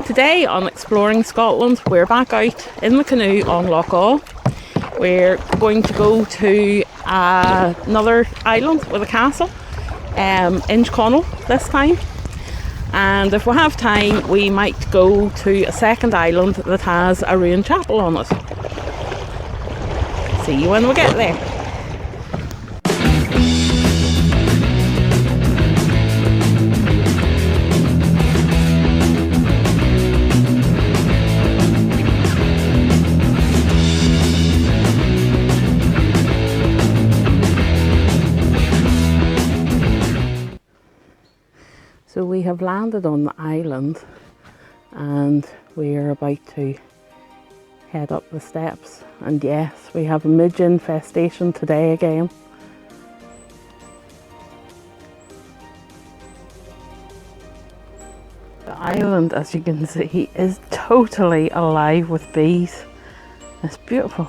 Today on Exploring Scotland, we're back out in the canoe on Loch Awe. We're going to go to another island with a castle, Innis Chonnel this time. And if we have time, we might go to a second island that has a ruined chapel on it. See you when we get there. So we have landed on the island and we are about to head up the steps, and yes, we have a midge infestation today again. The island, as you can see, is totally alive with bees. It's beautiful.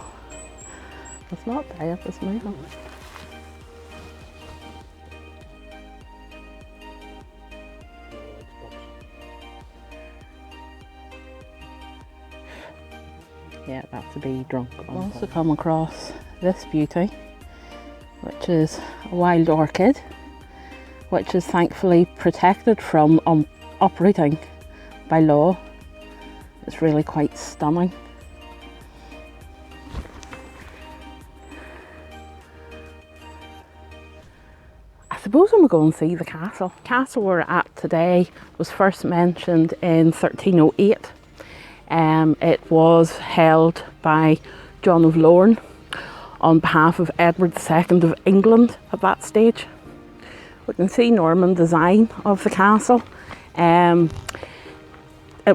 It's not dead, it's moving. Yeah, that's a bee drunk. I've also come across this beauty, which is a wild orchid, which is thankfully protected from uprooting by law. It's really quite stunning. I suppose I'm going to see the castle. The castle we're at today was first mentioned in 1308. It was held by John of Lorne on behalf of Edward II of England at that stage. We can see Norman design of the castle. It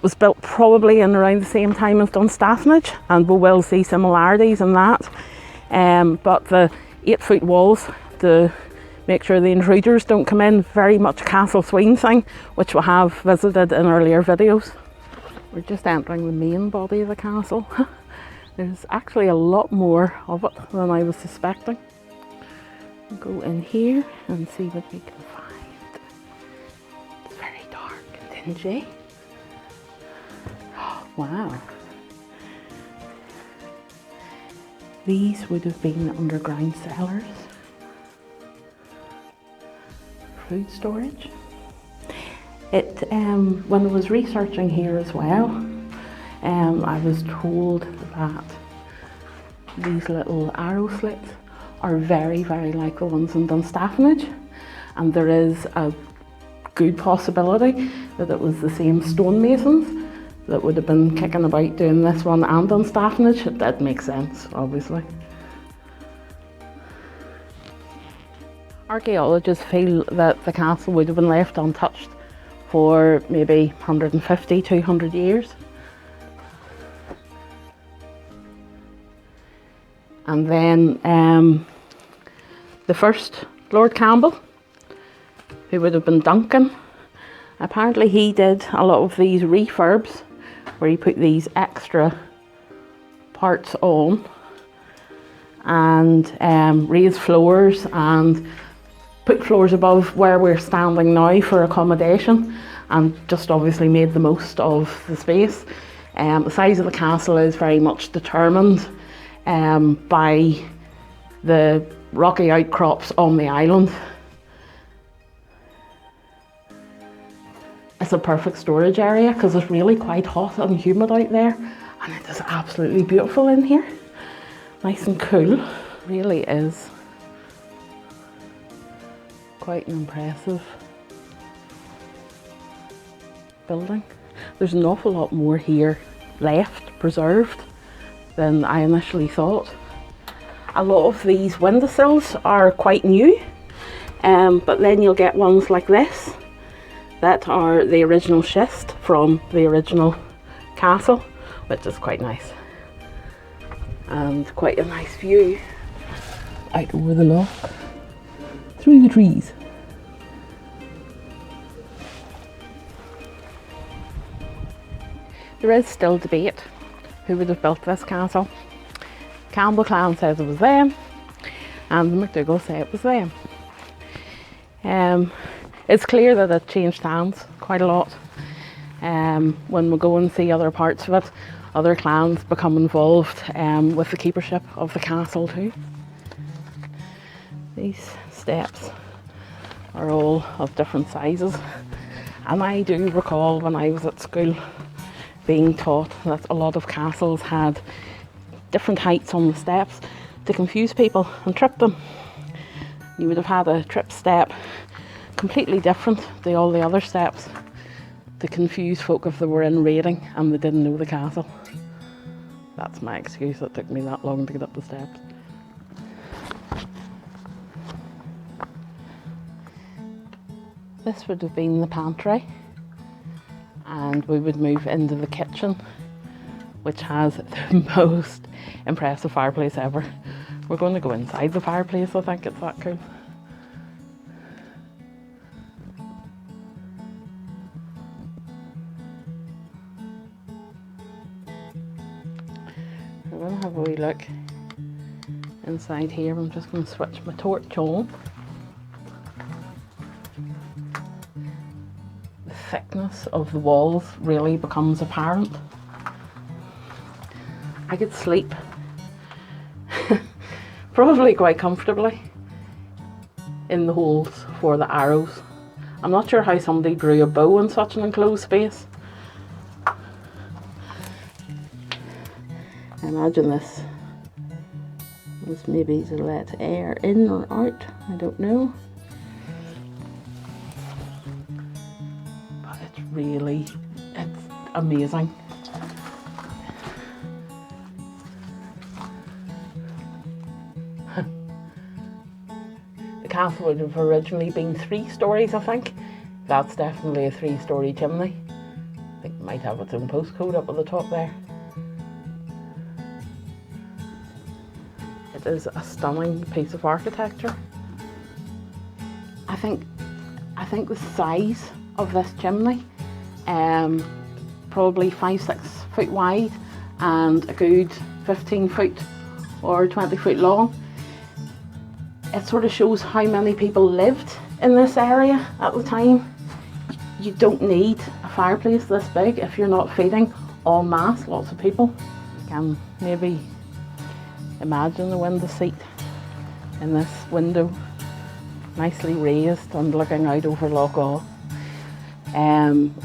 was built probably in around the same time as 𝕮𝖓𝖓𝖓𝖓𝖊𝑑, and we will see similarities in that. But the 8-foot walls to make sure the intruders don't come in, very much a castle swing thing, which we have visited in earlier videos. We're just entering the main body of the castle. There's actually a lot more of it than I was suspecting. We'll go in here and see what we can find. It's very dark and dingy. Wow. These would have been underground cellars. Food storage. When I was researching here as well, I was told that these little arrow slits are very, very like the ones in 𝕮𝖓𝖓𝖓𝖓, and there is a good possibility that it was the same stonemasons that would have been kicking about doing this one and 𝕮𝖓𝖓𝖓𝖓. It did make sense, obviously. Archaeologists feel that the castle would have been left untouched for maybe 150, 200 years. And then the first Lord Campbell, who would have been Duncan, apparently he did a lot of these refurbs where he put these extra parts on and raised floors and put floors above where we're standing now for accommodation, and just obviously made the most of the space. The size of the castle is very much determined by the rocky outcrops on the island. It's a perfect storage area because it's really quite hot and humid out there, and it is absolutely beautiful in here. Nice and cool, really is. Quite an impressive building. There's an awful lot more here left, preserved, than I initially thought. A lot of these windowsills are quite new, but then you'll get ones like this that are the original schist from the original castle, which is quite nice. And quite a nice view out over the loch, through the trees. There is still debate who would have built this castle. Campbell clan says it was them, and the MacDougall say it was them. It's clear that it changed hands quite a lot. when we go and see other parts of it, other clans become involved with the keepership of the castle too. These steps are all of different sizes, and I do recall when I was at school being taught that a lot of castles had different heights on the steps to confuse people and trip them. You would have had a trip step completely different to all the other steps to confuse folk if they were in raiding and they didn't know the castle. That's my excuse, it took me that long to get up the steps. This would have been the pantry, and we would move into the kitchen, which has the most impressive fireplace ever. We're going to go inside the fireplace, I think it's that cool. We're going to have a wee look inside here. I'm just going to switch my torch on. The thickness of the walls really becomes apparent. I could sleep probably quite comfortably in the holes for the arrows. I'm not sure how somebody drew a bow in such an enclosed space. I imagine this was maybe to let air in or out, I don't know. But it's amazing. The castle would have originally been 3 stories, I think. That's definitely a 3-story chimney. I think it might have its own postcode up at the top there. It is a stunning piece of architecture. I think the size of this chimney, probably 5-6 foot wide and a good 15 foot or 20 foot long. It sort of shows how many people lived in this area at the time. You don't need a fireplace this big if you're not feeding en masse lots of people. You can maybe imagine the window seat in this window, nicely raised and looking out over Loch Awe.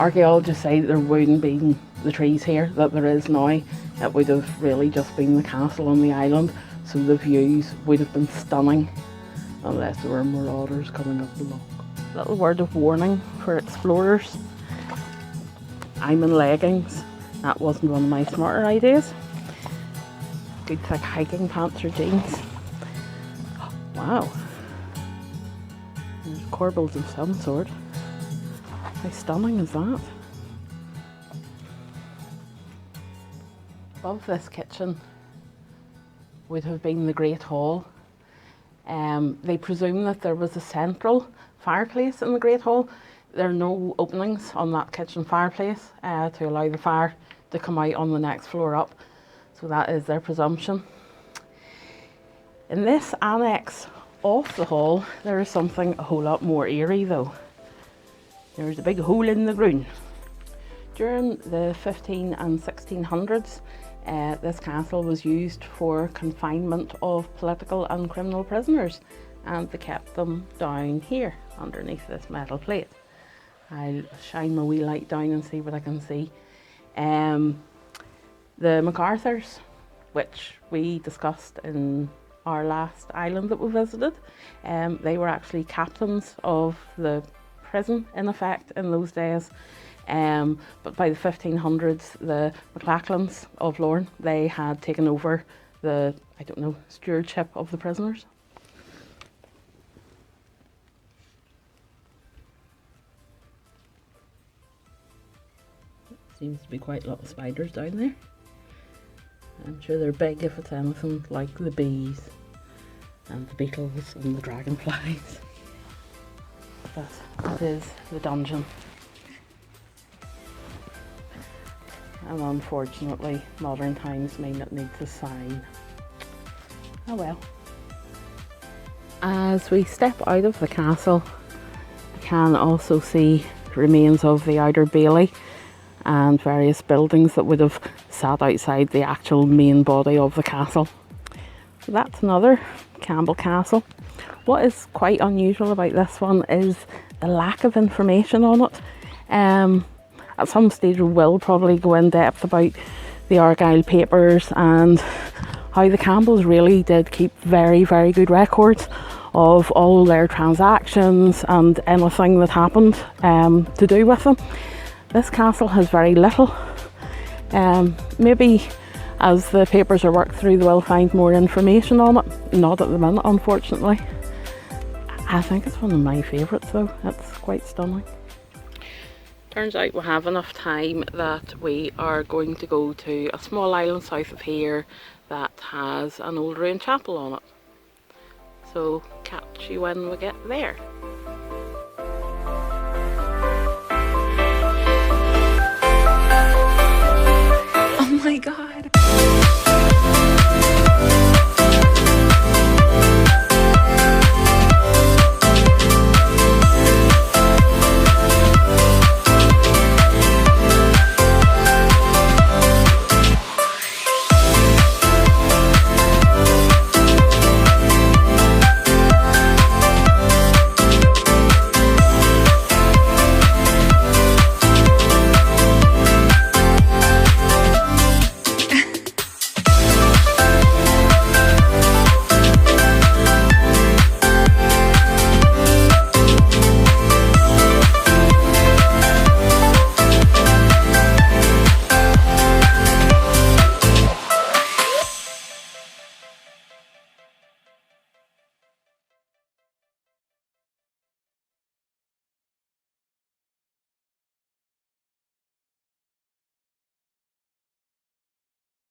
Archaeologists say that there wouldn't be the trees here that there is now. It would have really just been the castle on the island, so the views would have been stunning unless there were marauders coming up the loch. Little word of warning for explorers. I'm in leggings. That wasn't one of my smarter ideas. Good thick hiking pants or jeans. Wow. There's corbels of some sort. How stunning is that? Above this kitchen would have been the Great Hall. They presume that there was a central fireplace in the Great Hall. There are no openings on that kitchen fireplace to allow the fire to come out on the next floor up. So that is their presumption. In this annex off the hall, there is something a whole lot more eerie though. There's a big hole in the ground. During the 15 and 1600s, this castle was used for confinement of political and criminal prisoners, and they kept them down here underneath this metal plate. I'll shine my wee light down and see what I can see. The MacArthurs, which we discussed in our last island that we visited, they were actually captains of the prison in effect in those days. But by the 1500s, the MacClachlans of Lorne, they had taken over the, stewardship of the prisoners. Seems to be quite a lot of spiders down there. I'm sure they're big if it's anything like the bees and the beetles and the dragonflies. But it is the dungeon. And unfortunately, modern times may not need to sign. Oh well. As we step out of the castle, we can also see remains of the outer bailey. and various buildings that would have sat outside the actual main body of the castle. So that's another Campbell Castle. What is quite unusual about this one is the lack of information on it. At some stage we will probably go in depth about the Argyll papers and how the Campbells really did keep very, very good records of all their transactions and anything that happened to do with them. This castle has very little. Maybe as the papers are worked through, they will find more information on it. Not at the minute, unfortunately. I think it's one of my favourites though. It's quite stunning. Turns out we have enough time that we are going to go to a small island south of here that has an old ruined chapel on it. So catch you when we get there. Oh my god.